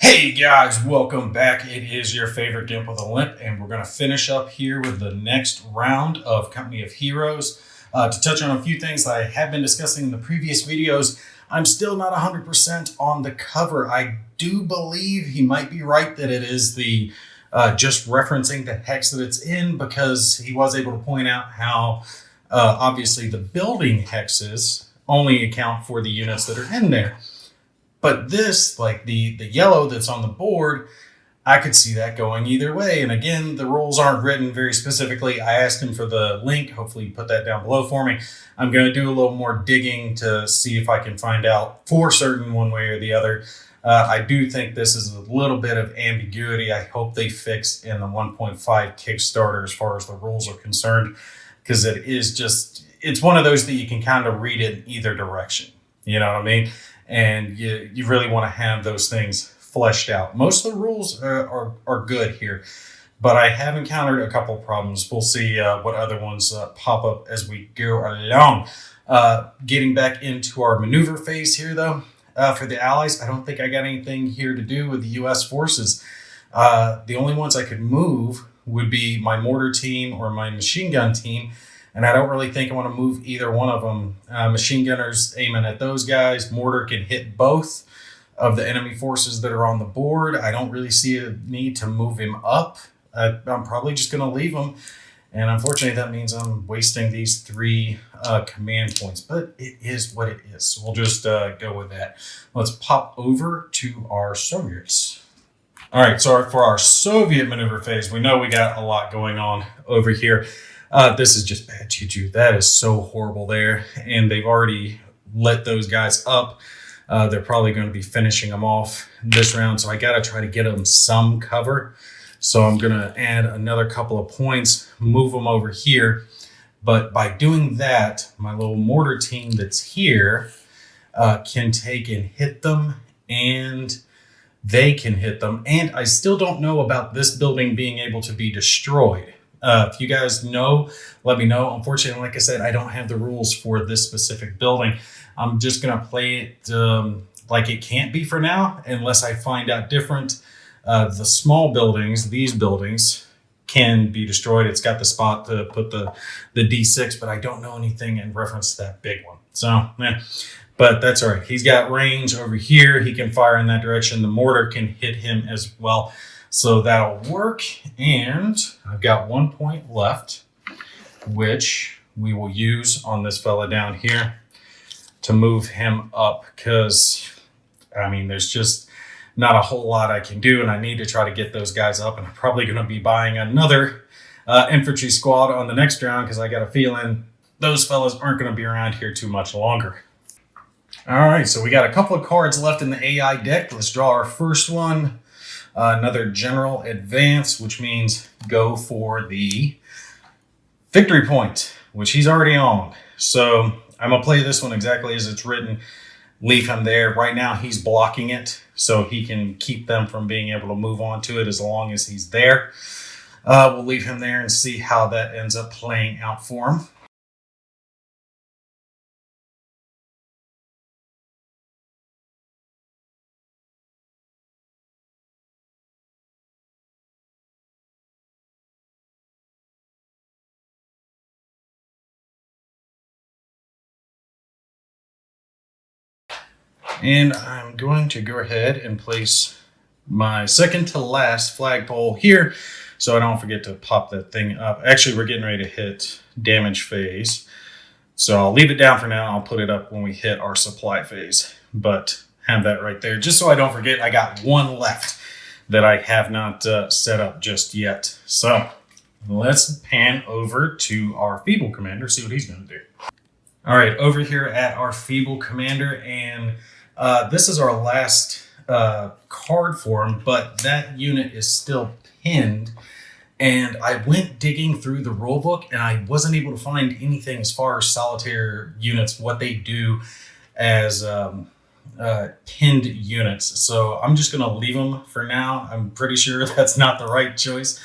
Hey guys, welcome back. It is your favorite Gimp with a Limp, and we're going to finish up here with the next round of Company of Heroes. To touch on a few things that I have been discussing in the previous videos, I'm still not 100% on the cover. I do believe he might be right that it is the just referencing the hex that it's in, because he was able to point out how obviously the building hexes only account for the units that are in there. But this, like the yellow that's on the board, I could see that going either way. And again, the rules aren't written very specifically. I asked him for the link. Hopefully you put that down below for me. I'm going to do a little more digging to see if I can find out for certain one way or the other. I do think this is a little bit of ambiguity. I hope they fix in the 1.5 Kickstarter as far as the rules are concerned, because it is just, it's one of those that you can kind of read in either direction. You know what I mean? And you really want to have those things fleshed out. Most of the rules are good here, but I have encountered a couple of problems. We'll see what other ones pop up as we go along. Getting back into our maneuver phase here, though, for the Allies, I don't think I got anything here to do with the U.S. forces. The only ones I could move would be my mortar team or my machine gun team. And I don't really think I want to move either one of them. Machine gunners aiming at those guys. Mortar can hit both of the enemy forces that are on the board. I don't really see a need to move him up. I'm probably just going to leave him. And unfortunately, that means I'm wasting these 3 command points. But it is what it is. So we'll just go with that. Let's pop over to our Soviets. All right, so for our Soviet maneuver phase, we know we got a lot going on over here. This is just bad juju. That is so horrible there. And they've already lit those guys up. They're probably going to be finishing them off this round. So I got to try to get them some cover. So I'm going to add another couple of points, move them over here. But by doing that, my little mortar team that's here can take and hit them, and they can hit them. And I still don't know about this building being able to be destroyed. If you guys know, let me know. Unfortunately, like I said, I don't have the rules for this specific building. I'm just going to play it like it can't be for now, unless I find out different. The small buildings, these buildings, can be destroyed. It's got the spot to put the D6, but I don't know anything in reference to that big one. So, yeah. But that's all right. He's got range over here. He can fire in that direction. The mortar can hit him as well. So that'll work, and I've got 1 point left, which we will use on this fella down here to move him up, because, I mean, there's just not a whole lot I can do, and I need to try to get those guys up, and I'm probably going to be buying another infantry squad on the next round, because I got a feeling those fellas aren't going to be around here too much longer. All right, so we got a couple of cards left in the AI deck. Let's draw our first one. Another general advance, which means go for the victory point, which he's already on. So I'm going to play this one exactly as it's written. Leave him there. Right now he's blocking it, so he can keep them from being able to move on to it as long as he's there. We'll leave him there and see how that ends up playing out for him. And I'm going to go ahead and place my second to last flagpole here, so I don't forget to pop that thing up. Actually, we're getting ready to hit damage phase, so I'll leave it down for now. I'll put it up when we hit our supply phase, but have that right there just so I don't forget. I got one left that I have not set up just yet. So let's pan over to our feeble commander, see what he's going to do. All right, over here at our feeble commander, and this is our last card for him, but that unit is still pinned. And I went digging through the rulebook, and I wasn't able to find anything as far as solitaire units, what they do as pinned units. So I'm just going to leave them for now. I'm pretty sure that's not the right choice.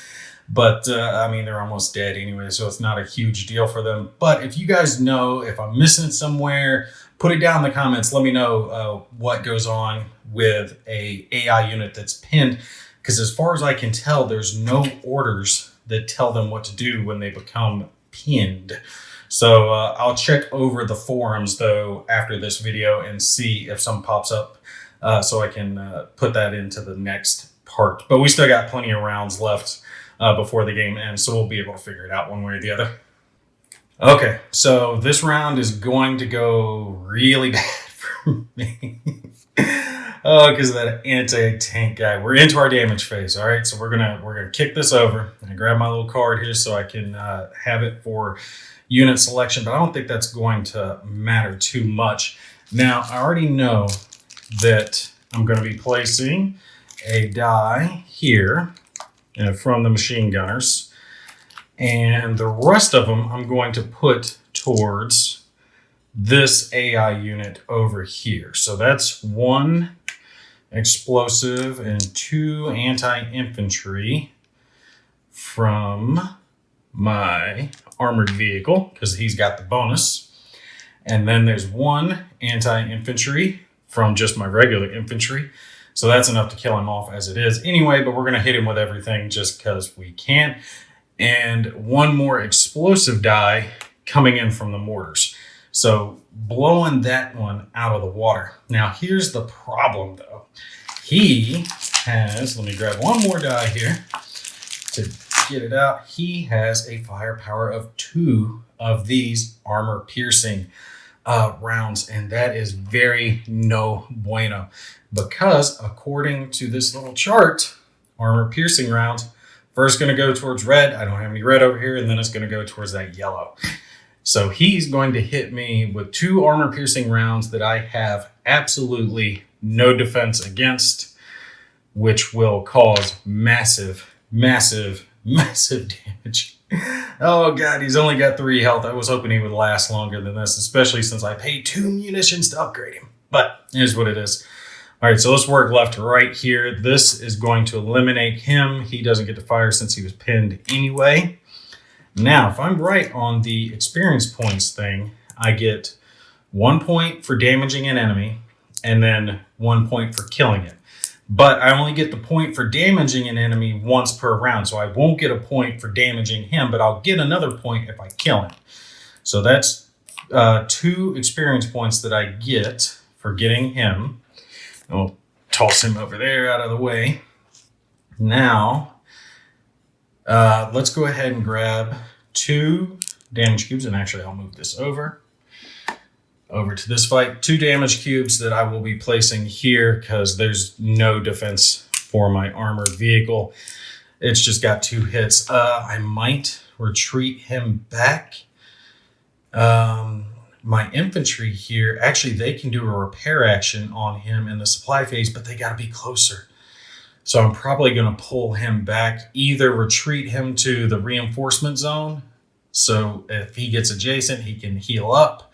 But, I mean, they're almost dead anyway, so it's not a huge deal for them. But if you guys know, if I'm missing it somewhere, put it down in the comments. Let me know what goes on with a AI unit that's pinned, because as far as I can tell, there's no orders that tell them what to do when they become pinned. So I'll check over the forums though after this video and see if something pops up so I can put that into the next part. But we still got plenty of rounds left before the game ends, so we'll be able to figure it out one way or the other. Okay, so this round is going to go really bad for me. Oh, because of that anti-tank guy. We're into our damage phase, all right? So we're gonna kick this over. I'm gonna grab my little card here so I can have it for unit selection, but I don't think that's going to matter too much. Now, I already know that I'm going to be placing a die here from the machine gunners. And the rest of them I'm going to put towards this AI unit over here. So that's 1 explosive and 2 anti-infantry from my armored vehicle, because he's got the bonus. And then there's 1 anti-infantry from just my regular infantry. So that's enough to kill him off as it is anyway, but we're going to hit him with everything just because we can. And 1 more explosive die coming in from the mortars. So blowing that one out of the water. Now here's the problem though. He has, let me grab 1 more die here to get it out. He has a firepower of 2 of these armor piercing rounds, and that is very no bueno, because according to this little chart, armor piercing rounds first going to go towards red. I don't have any red over here, and then it's going to go towards that yellow. So he's going to hit me with 2 armor piercing rounds that I have absolutely no defense against, which will cause massive damage. Oh god, he's only got 3 health. I was hoping he would last longer than this, especially since I paid 2 munitions to upgrade him. But here's what it is. All right, so let's work left to right here. This is going to eliminate him. He doesn't get to fire since he was pinned anyway. Now, if I'm right on the experience points thing, I get 1 point for damaging an enemy and then 1 point for killing it. But I only get the point for damaging an enemy once per round, so I won't get a point for damaging him, but I'll get another point if I kill him. So that's 2 experience points that I get for getting him. We'll toss him over there out of the way. Now, let's go ahead and grab 2 damage cubes, and actually I'll move this over to this fight. 2 damage cubes that I will be placing here because there's no defense for my armored vehicle. It's just got 2 hits. I might retreat him back. My infantry here, actually they can do a repair action on him in the supply phase, but they got to be closer. So I'm probably going to pull him back, either retreat him to the reinforcement zone, so if he gets adjacent, he can heal up,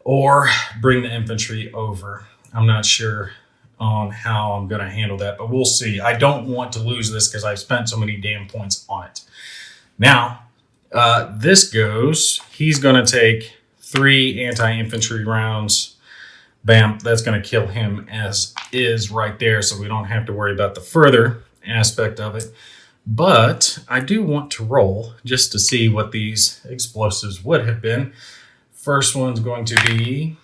or bring the infantry over. I'm not sure on how I'm going to handle that, but we'll see. I don't want to lose this because I've spent so many damn points on it. Now, this goes, he's going to take 3 anti-infantry rounds. Bam, that's going to kill him as is right there, so we don't have to worry about the further aspect of it. But I do want to roll just to see what these explosives would have been. First one's going to be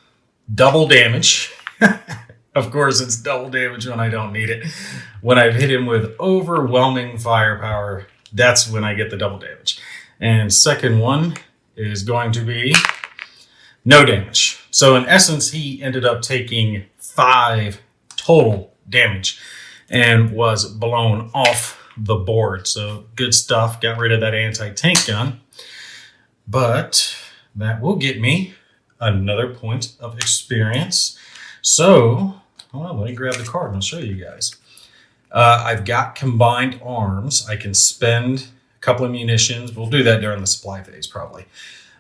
double damage. Of course, it's double damage when I don't need it. When I've hit him with overwhelming firepower, that's when I get the double damage. And second one is going to be no damage. So in essence, he ended up taking 5 total damage and was blown off the board. So good stuff. Got rid of that anti-tank gun. But that will get me another point of experience. So, well, let me grab the card and I'll show you guys. I've got combined arms. I can spend a couple of munitions. We'll do that during the supply phase probably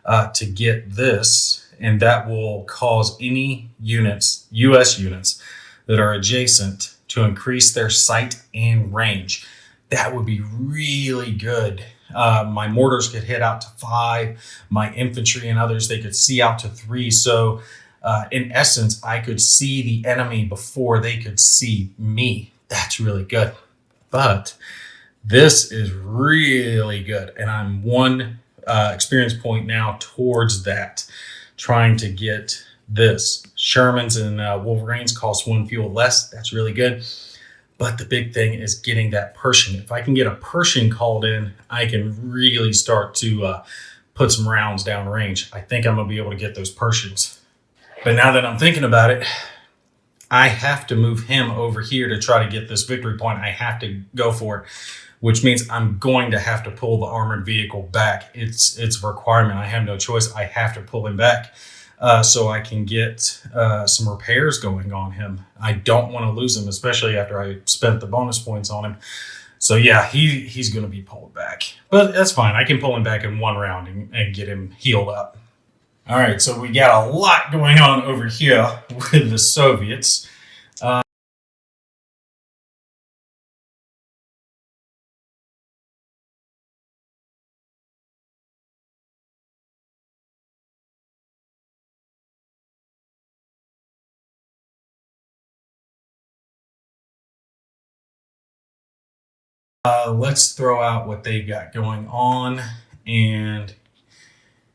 to get this. And that will cause any units, US units, that are adjacent to increase their sight and range. That would be really good. My mortars could hit out to 5. My infantry and others, they could see out to 3. So in essence, I could see the enemy before they could see me. That's really good. But this is really good. And I'm one experience point now towards that, trying to get this. Shermans and Wolverines cost 1 fuel less. That's really good. But the big thing is getting that Pershing. If I can get a Pershing called in, I can really start to put some rounds down range. I think I'm going to be able to get those Pershings. But now that I'm thinking about it, I have to move him over here to try to get this victory point. I have to go for it, which means I'm going to have to pull the armored vehicle back. It's a requirement. I have no choice. I have to pull him back so I can get some repairs going on him. I don't want to lose him, especially after I spent the bonus points on him. So yeah, he's going to be pulled back. But that's fine. I can pull him back in 1 round and get him healed up. All right, so we got a lot going on over here with the Soviets. Let's throw out what they've got going on, and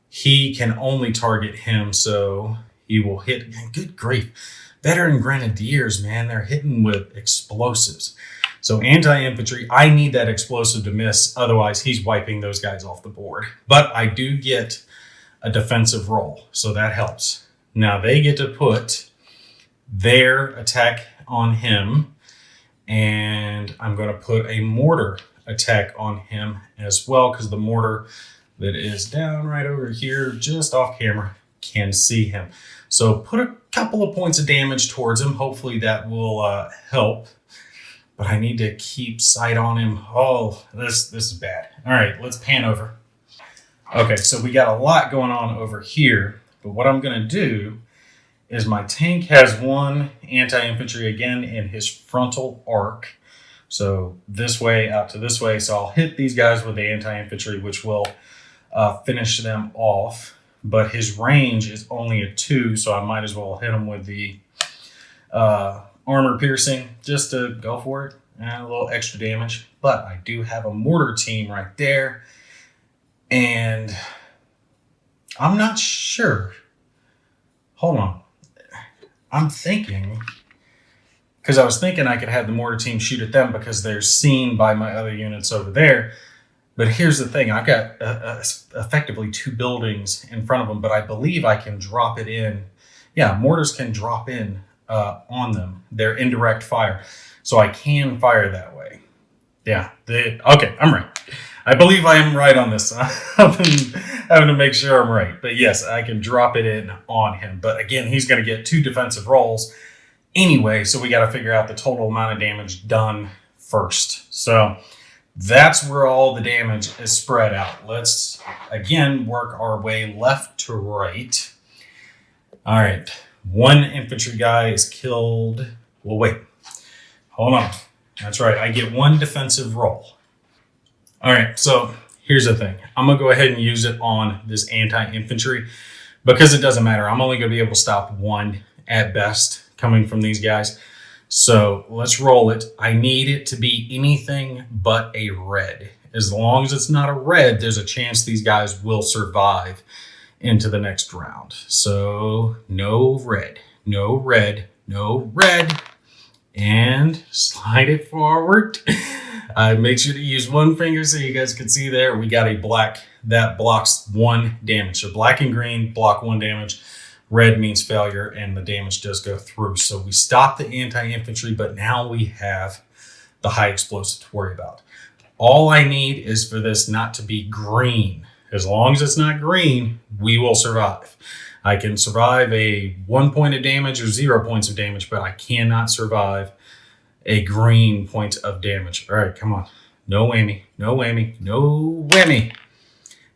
he can only target him, so he will hit. Good grief. Veteran Grenadiers, man, they're hitting with explosives. So anti-infantry, I need that explosive to miss. Otherwise, he's wiping those guys off the board. But I do get a defensive roll, so that helps. Now they get to put their attack on him, and I'm going to put a mortar attack on him as well, because the mortar that is down right over here, just off camera, can see him. So put a couple of points of damage towards him. Hopefully that will help. But I need to keep sight on him. Oh, this is bad. All right, let's pan over. Okay, so we got a lot going on over here. But what I'm going to do is my tank has 1 anti-infantry again in his frontal arc. So this way out to this way. So I'll hit these guys with the anti-infantry, which will finish them off. But his range is only a 2, so I might as well hit him with the armor piercing just to go for it. And a little extra damage. But I do have a mortar team right there. And I'm not sure. Hold on. I'm thinking, because I was thinking I could have the mortar team shoot at them because they're seen by my other units over there. But here's the thing. I've got effectively 2 buildings in front of them, but I believe I can drop it in. Yeah, mortars can drop in on them. They're indirect fire. So I can fire that way. Yeah. Okay, I'm right. I believe I am right on this. I've been having to make sure I'm right. But yes, I can drop it in on him. But again, he's going to get 2 defensive rolls anyway, so we got to figure out the total amount of damage done first. So that's where all the damage is spread out. Let's, again, work our way left to right. All right. 1 infantry guy is killed. Well, wait. Hold on. That's right. I get 1 defensive roll. All right, so here's the thing. I'm going to go ahead and use it on this anti-infantry because it doesn't matter. I'm only going to be able to stop 1 at best coming from these guys. So let's roll it. I need it to be anything but a red. As long as it's not a red, there's a chance these guys will survive into the next round. So no red, no red, no red. And slide it forward. Make sure to use 1 finger so you guys can see there. We got a black that blocks 1 damage. So black and green block 1 damage. Red means failure, and the damage does go through. So we stop the anti-infantry, but now we have the high explosive to worry about. All I need is for this not to be green. As long as it's not green, we will survive. I can survive a 1 point of damage or 0 points of damage, but I cannot survive a green point of damage. All right, come on. No whammy, no whammy, no whammy.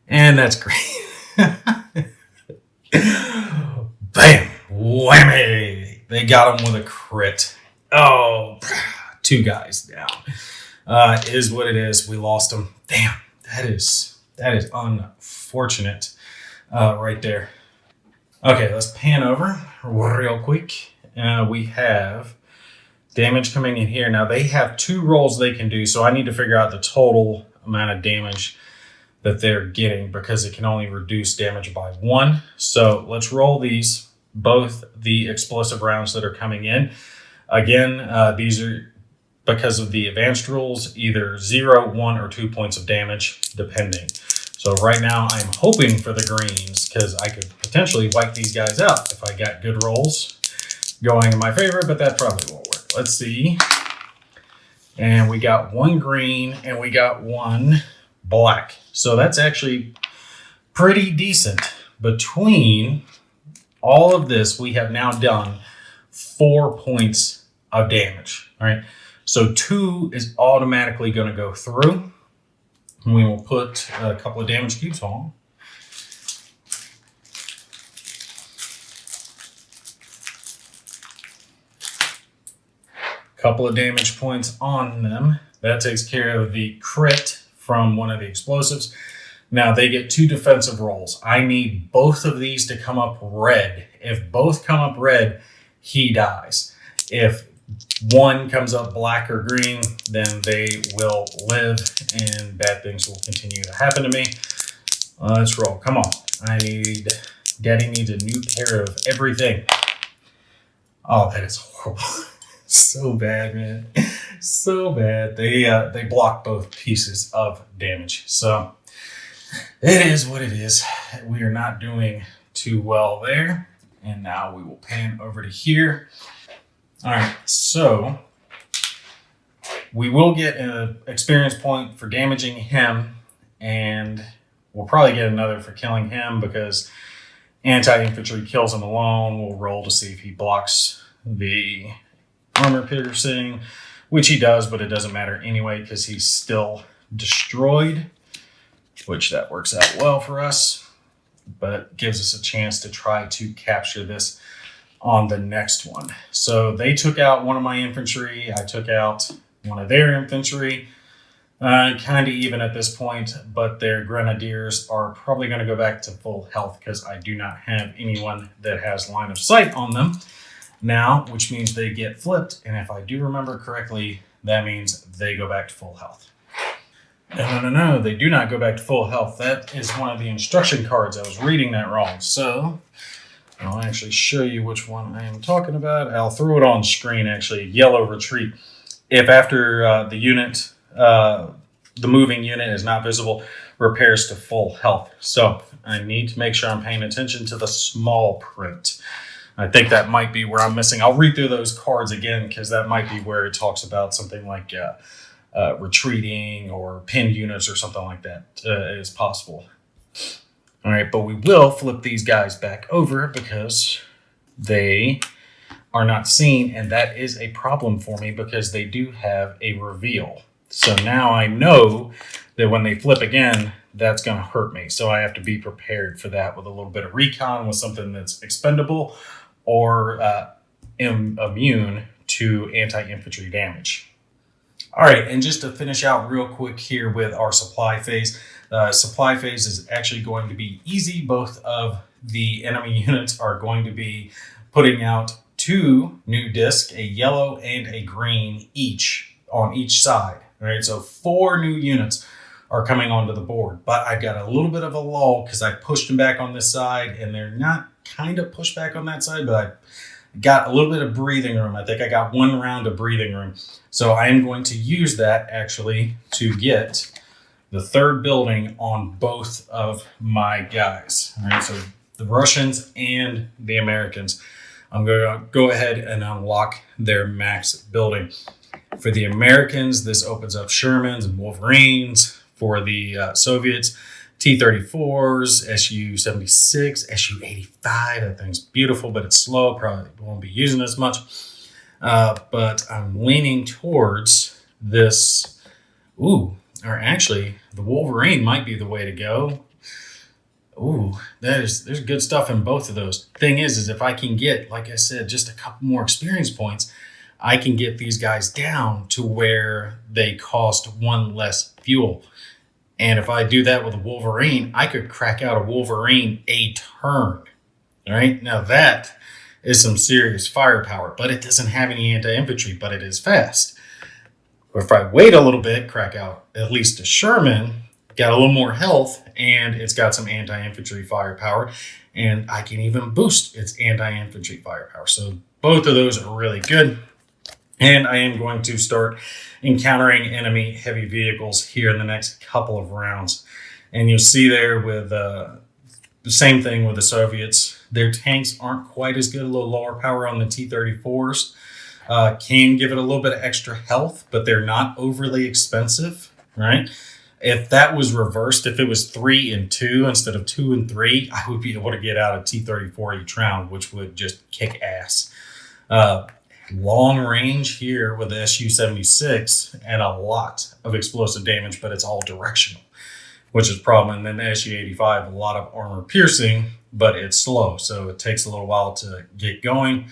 And that's great. Bam, whammy. They got him with a crit. Oh, 2 guys down. Is what it is. We lost him. Damn, that is unfortunate right there. Okay, let's pan over. real quick. We have damage coming in here. Now they have 2 rolls they can do, so I need to figure out the total amount of damage that they're getting because it can only reduce damage by 1. So let's roll these, both the explosive rounds that are coming in. Again, these are, because of the advanced rules, either 0, 1, or 2 points of damage, depending. So right now I'm hoping for the greens because I could potentially wipe these guys out if I got good rolls going in my favor, but that probably won't work. Let's see. And we got 1 green and we got 1 black. So that's actually pretty decent. Between all of this, we have now done 4 points of damage. All right. So 2 is automatically going to go through. We will put a couple of damage cubes on. Couple of damage points on them. That takes care of the crit from one of the explosives. Now they get 2 defensive rolls. I need both of these to come up red. If both come up red, he dies. If one comes up black or green, then they will live and bad things will continue to happen to me. Let's roll. Come on. Daddy needs a new pair of everything. Oh, that is horrible. So bad, man. So bad. They block both pieces of damage. So it is what it is. We are not doing too well there. And now we will pan over to here. All right, so we will get an experience point for damaging him, and we'll probably get another for killing him because anti-infantry kills him alone. We'll roll to see if he blocks the armor piercing, which he does, but it doesn't matter anyway because he's still destroyed, which that works out well for us, but gives us a chance to try to capture this on the next one. So they took out one of my infantry. I took out one of their infantry. Kind of even at this point, but their grenadiers are probably going to go back to full health because I do not have anyone that has line of sight on them now, which means they get flipped. And if I do remember correctly, that means they go back to full health. No, they do not go back to full health. That is one of the instruction cards. I was reading that wrong. So I'll actually show you which one I am talking about. I'll throw it on screen, actually. Yellow retreat. If after the unit, the moving unit is not visible, repairs to full health. So I need to make sure I'm paying attention to the small print. I think that might be where I'm missing. I'll read through those cards again because that might be where it talks about something like retreating or pinned units or something like that is possible. All right, but we will flip these guys back over because they are not seen, and that is a problem for me because they do have a reveal. So now I know that when they flip again, that's going to hurt me. So I have to be prepared for that with a little bit of recon with something that's expendable or immune to anti-infantry damage. All right, and just to finish out real quick here with our supply phase. Supply phase is actually going to be easy. Both of the enemy units are going to be putting out 2 new discs, a yellow and a green each on each side. All right, so 4 new units are coming onto the board, but I've got a little bit of a lull because I pushed them back on this side and they're not kind of pushed back on that side, but I got a little bit of breathing room. I think I got 1 round of breathing room. So I am going to use that actually to get the 3rd building on both of my guys. All right, so the Russians and the Americans, I'm going to go ahead and unlock their max building. For the Americans, this opens up Shermans and Wolverines. For the Soviets, T-34s, Su-76, Su-85. That thing's beautiful, but it's slow. Probably won't be using as much. But I'm leaning towards this. Ooh, or actually, the Wolverine might be the way to go. Ooh, there's good stuff in both of those. Thing is if I can get, like I said, just a couple more experience points, I can get these guys down to where they cost 1 less fuel. And if I do that with a Wolverine, I could crack out a Wolverine a turn. All right, now that is some serious firepower, but it doesn't have any anti-infantry, but it is fast. If I wait a little bit, crack out at least a Sherman, got a little more health, and it's got some anti-infantry firepower, and I can even boost its anti-infantry firepower. So both of those are really good. And I am going to start encountering enemy heavy vehicles here in the next couple of rounds. And you'll see there with the same thing with the Soviets. Their tanks aren't quite as good, a little lower power on the T-34s. Can give it a little bit of extra health, but they're not overly expensive, right? If that was reversed, if it was 3 and 2 instead of 2 and 3, I would be able to get out a T-34 each round, which would just kick ass. Long range here with the Su-76 and a lot of explosive damage, but it's all directional, which is a problem. And then the Su-85, a lot of armor piercing, but it's slow, so it takes a little while to get going.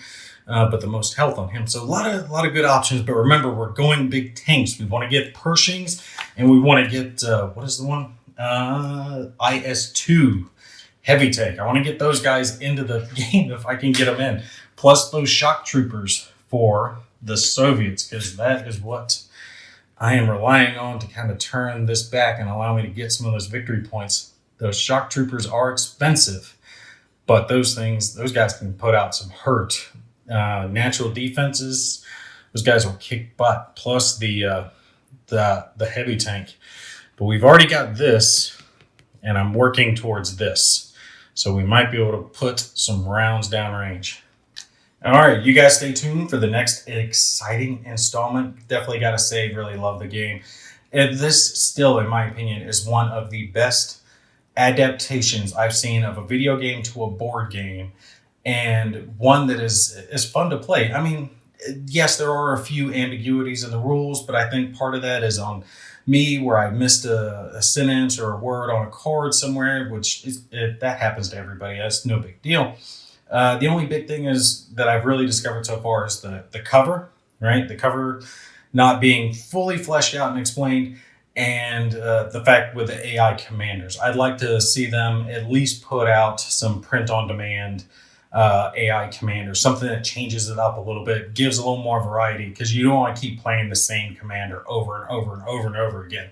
But the most health on him. So a lot of good options. But remember, we're going big tanks. We want to get Pershings, and we want to get, what is the one? IS-2 heavy tank. I want to get those guys into the game if I can get them in. Plus those shock troopers for the Soviets, because that is what I am relying on to kind of turn this back and allow me to get some of those victory points. Those shock troopers are expensive, but those guys can put out some hurt. Natural defenses, those guys will kick butt. Plus the heavy tank. But we've already got this, and I'm working towards this, so we might be able to put some rounds downrange. All right, you guys stay tuned for the next exciting installment. Definitely got to say, really love the game. And this still, in my opinion, is one of the best adaptations I've seen of a video game to a board game, and one that is fun to play. I mean, yes, there are a few ambiguities in the rules, but I think part of that is on me, where I missed a sentence or a word on a card somewhere, which that happens to everybody. That's no big deal. The only big thing is that I've really discovered so far is the cover, right? The cover not being fully fleshed out and explained, and the fact with the AI commanders. I'd like to see them at least put out some print-on-demand AI commander, something that changes it up a little bit, gives a little more variety, because you don't want to keep playing the same commander over and over and over and over again.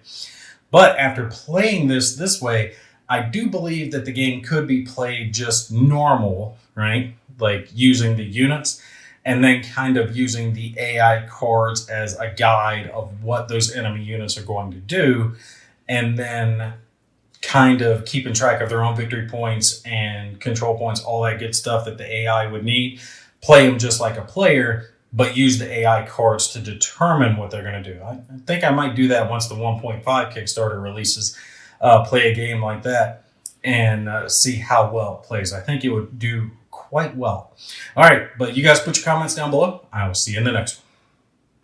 But after playing this way, I do believe that the game could be played just normal, right? Like using the units and then kind of using the AI cards as a guide of what those enemy units are going to do, and then kind of keeping track of their own victory points and control points, all that good stuff that the AI would need. Play them just like a player, but use the AI cards to determine what they're going to do. I think I might do that once the 1.5 Kickstarter releases. Play a game like that and see how well it plays. I think it would do quite well. All right, but you guys put your comments down below. I will see you in the next one.